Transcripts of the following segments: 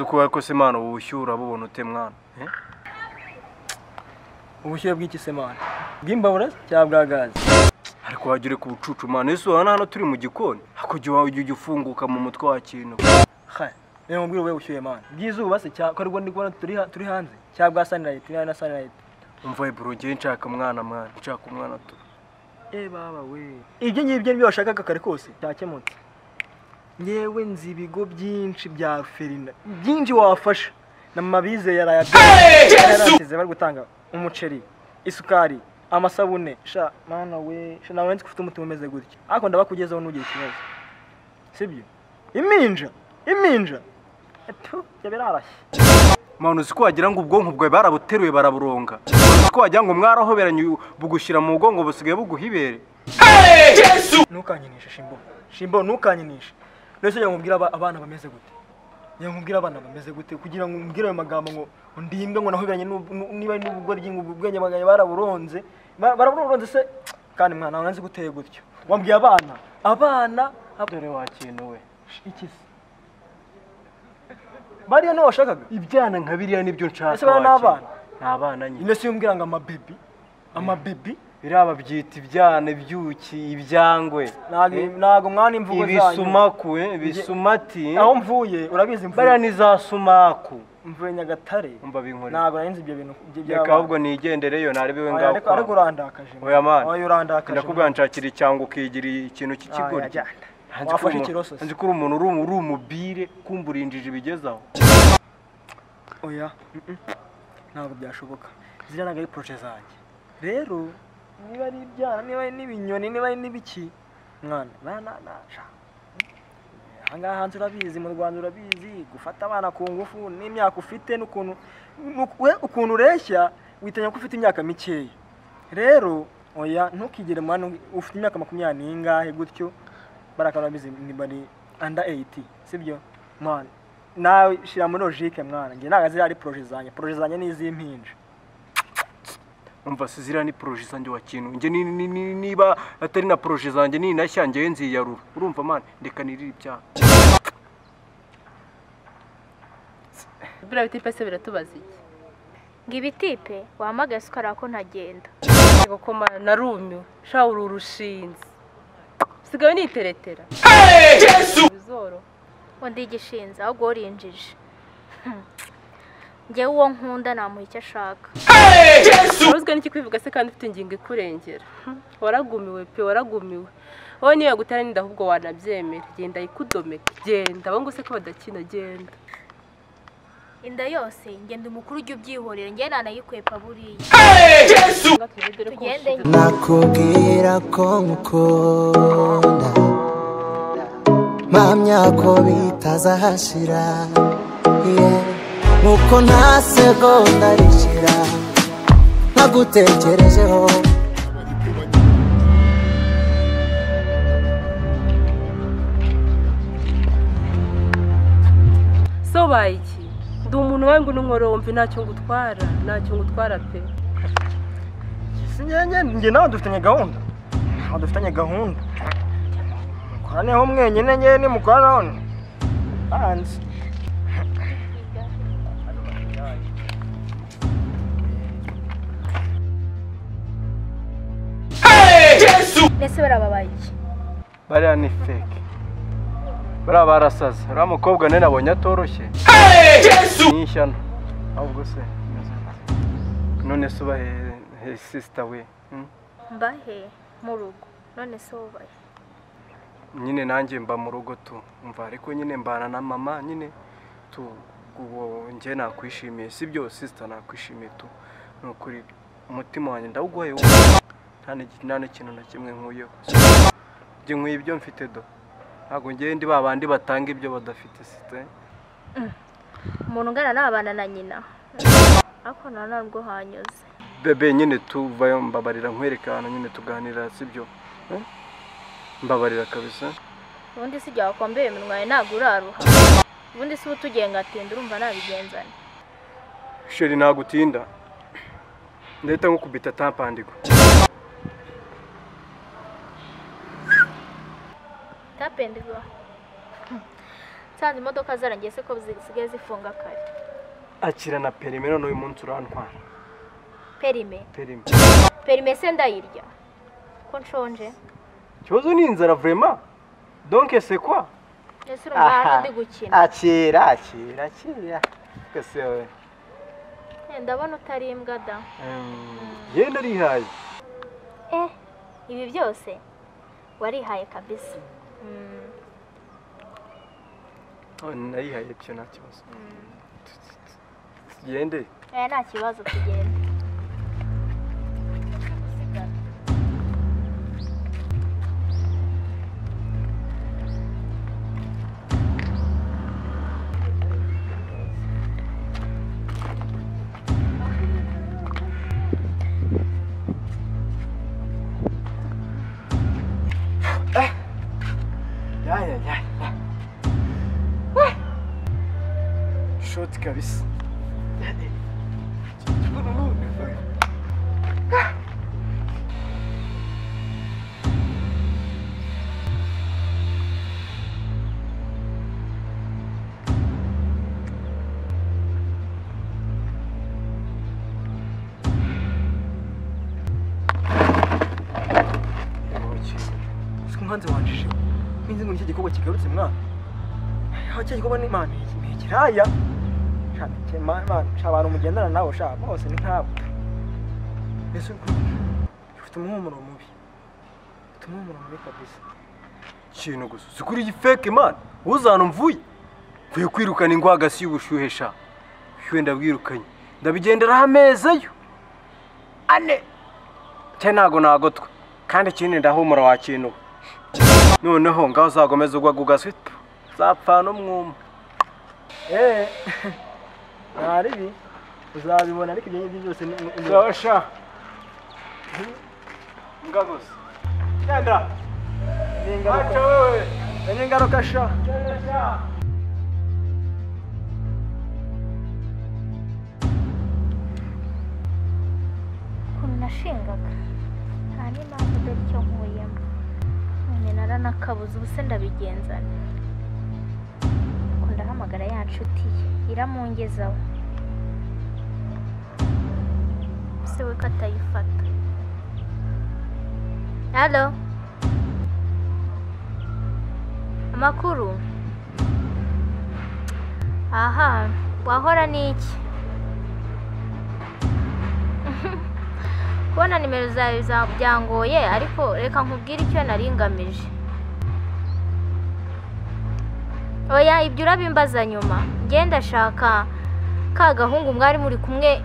kuba ko se mwana ubushyura bubona ute mwana ubushyuhe bw'iki se mwana bw'imbabura cyangwa gaze ariko wagire ku bucucu mwana ese wana hano turi mu gikoni hakujya ujya ufunguka mu mutwe wa kintu niyo mubwira we ushyuye mwana byizuba se cyangwa ariko ndi kubona turi hanze cyangwa sunlight na sunlight umva bro ngiye nshaka umwana tu baba we ibyo ngibyo nibyo washakaga kare kose cyakemutse yewe nzi ibigo byinshi bya ferina byinshi wafasha na mabize yarayasize bari gutanga umuceri isukari amasabune sha mana we sha nawe nzi kufite umutima umeze gutya ariko ndabakugezaho nugiye ikibazo sibyo iminja yabirarashye mwana uzi ko wagira ngo ubwonko bwawe barabuteruye baraburonga uzi ko wagira ngo mwarahoberanye bugushyira mu bwonko busigaye buguhibere ntukanyinishe shimbo ntukanyinishe nese yamubwira abana bameze gute kugira ngo umbwire ayo magambo ngo ndimbe ngo nahoberanye niba n'ubwo ry'ubwenge bagaye baraburonze se kandi mwana wanze guteye gutyo wambwiye abana dore wakintu we iki bariya no washakaga ibyana nka biriya nibyo nshaka ese bana n'abana nyine nese yumbwira ngo amabebi biraba byita ibyana byuki ibyangwe nago mwana imvugo zanyu ibisumati aho mvuye urabizi mvuye bariya ni za sumaku mvuye Nyagatare umva binkore nago narinzi ibyo bintu by'abana ahubwo nigendereyo narebewe ngaho ariko urandakaje oya man urandakaje ndakubwira nshakira cyangwa ukigira ikintu cy'ikigori wafashe ikiroso nzi ko umuntu uri umubire kumburinjije ibigezaho oya ntabwo byashoboka zira naga ari projet zanjye rero niba ari ibyana niba ari n'ibinyoni niba ari n'ibiki mwana nasha ahangaha hanze urabizi mu Rwanda urabizi gufata abana ku ngufu n'imyaka ufite ukuntu ureshya witanya ko ufite imyaka mikeya rero oya ntukigere mwana ufite imyaka 20 n'ingahe gutyo barakana bizi ni bari under 80 sibyo mwana nawe shira muri logique mwana nge nagaze ari projet zanjye n'izimpinja umva sizira ni projet zanjye wa kintu nge niba atari na projet zanjye ni nashangiye nziyarura urumva man ndeka nirira ibyaha bira bitipe se biratubaza iki ngibitipe wahamagaye sukara ko ntagenda yego koma narumiwe shawuru urushinze sigaye niteretera bizoro undi igishinze ahubwo urinjije njyewe uwo nkunda namuha icyo ashaka uruzwe n'iki kwivuga se kandi ufite ingingo ikurengera waragumiwe pe waragumiwe wowe niyo yagutera n'inda ahubwo wanabyemera genda ikudomeke genda abo ngo se ko badakina genda inda yose ngenda umukuru ujye ubyihorera njye nanayikwepa buriya nakubwira ko ngukunda mpamya ko bitazahashira nkuko nta segonda rishira ntagutekerejeho so bayiki ndi umuntu wangu n'umworomvi ntacyo ngutwara pe nge nawe dufitanye gahunda mukoraneho mwenyine ngewe nimukora none hanze ese barababaye iki bariya ni fake bariya barasaze uriya mukobwa nari nabonye atoroshye ni ishyano ahubwo se none se ubahe sister we mbahe mu rugo none se ubahe nyine nanjye mba mu rugo tu umva ariko nyine mbana na mama nyine tu uwo njye nakwishimiye sibyo sister nakwishimiye tu nukuri umutima wanjye ndawugoye nta n'ikintu na kimwe nkuyeho njye nkuye ibyo mfite do ntabwo ngiye ndi babandi batanga ibyo badafite site umuntu ungana n'abana na nyina ariko ntabwo hanyuze bebe nyine tuvayo mbabarira nkwereka ahantu nyine tuganira sibyo mbabarira kabisa ubundi si jya wakwambeye iminwa yawe ntabwo uraruha ubundi si utugenga atinda urumva nabigenzane sheri nagutinda ndahita nkukubita tampandiko tapendigwa nsanze imodoka zarangiye se ko zisigaye zifunga kare. akira na perime none uyu munsi urantwara. Perime Perime. perime se ndayirya ko nshonje. Ikibazo ni inzara vraiment. Donc c'est quoi? Ese urumva hano ndi gukina. akira Kase we. Ndabona utari imbwa da. Ye narihaye. Ibi byose warihaye kabisa. Narihaye byo nta kibazo. Yende. Nta kibazo tugenda. Shoti kabisa. Mwanzi wanjije minzi ngo iki gikorwa kigarutse mwana aho cyo gikorwa ni imana ikiraya cyane man abantu mugendana nawe sha bose ni nkabo ese ufite umuhumuro mubi kabisa Kintu gusa sikuri gifeke man uzana mvuye vuye kwirukana ingwagasi y'ubushuhe sha shwe ndabwirukanye ndabigendera amezayo ane cye nagotwa kandi kindi ndahumura wa kintu noneho ngaho uzagomeza ugwa gugaswe zapfa no mwuma naribi uzabibona ariko ibyo byose Zasha Ngagos Yandra Acha wewe Ingaruka sha Nashingaga nta n'impamvu dore icyo nkuyemo none naranakabuze ubuse ndabigenzana ko ndahamagara ya nshuti ye iramungezaho se we katayifata. Halo amakuru aha wahora niki kubona nimero zawe byangoye ariko reka nkubwire icyo naringamije. Oya ibyo urabimbaza nyuma ngenda shaka ka gahungu mwari muri kumwe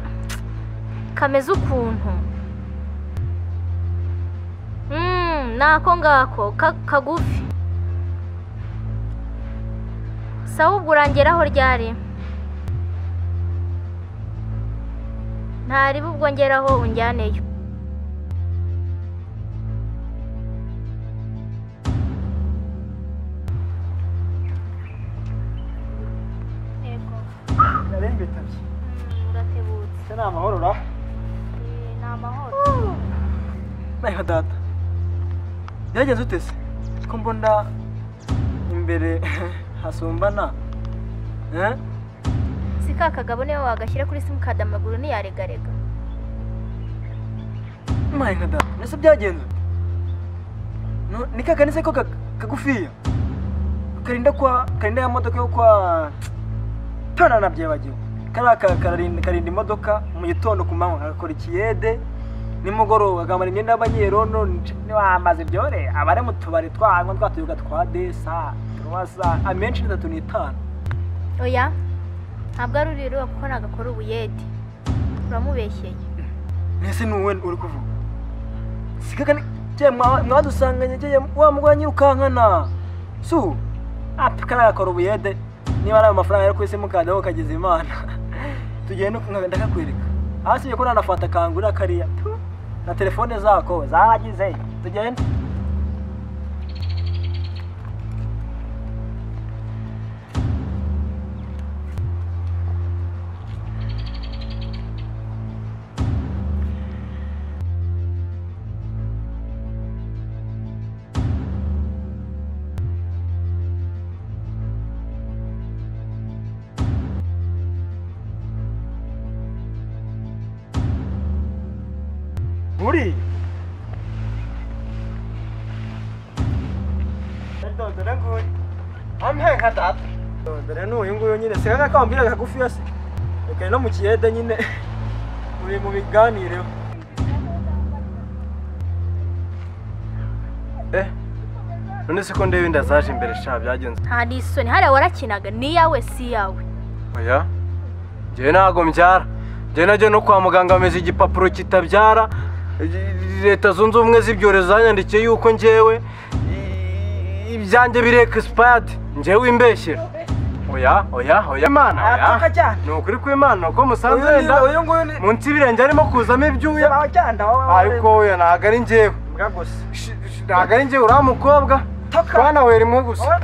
kameze ukuntu nako ngako kagufi sawa ubwo urangeraho ryari ntari bubwo ngeraho unjyaneyo. Uratebutse ni amahoro ra? Ni amahoro. Nayo data byagenze utese ko mbona imbere hasumbana si ka kagabo niwe wagashyira kuri simukadi amaguru ntiyaregarega. Nayo data nese byagenze ni kakanise ko kagufiya karinda ya modoka yo kwa tana nabyebagiwe karinda imodoka mu gitondo ku manywa agakora ikiyede nimugoroba akamara imyenda y'abanyerono niwamaze byore abare mu tubari twanywa twatuyuga twa desa turwasa amenshi 35. Oya ntabwo ari uriruka kuko nagakora ubuyede uramubeshyeye. Nese nuwe uri kuvuga sikakani je mwadusanganye je wa mugwanyi ukankana su apikara akora ubuyede niba ari amafaranga yo kwese mukadaho kagize imana tugende ndakakwereka hasi yo kona nafata kangura kariya na telefone zako zagize tugende Uri? Dore nguyu. Amhe nka data. Dore n'uyu nguyu nyine sigaga kambira kagufi yose. Reka no mu kiyede nyine uri mu biganiro. none se ko ndebe inda zaje imbere sha byagenze. nta n'isoni hariya warakinaga ni yawe si yawe. Oya njyewe ntago mbyara, njyewe najya no kwa muganga bameze igipapuro kitabyara. Leta zunze ubumwe z'ibyorezo zanyandikiye yuko njyewe ibyanjye biri expired, njyewe imbeshyera. Oya Imana, oya ni ukuri kw'Imana uko musanze wenda munsi y'ibirenge harimo kuzamo ibyuya, ariko oya ntago ari njyewe, ntago ari njyewe uriya mukobwa twana we rimwe gusa.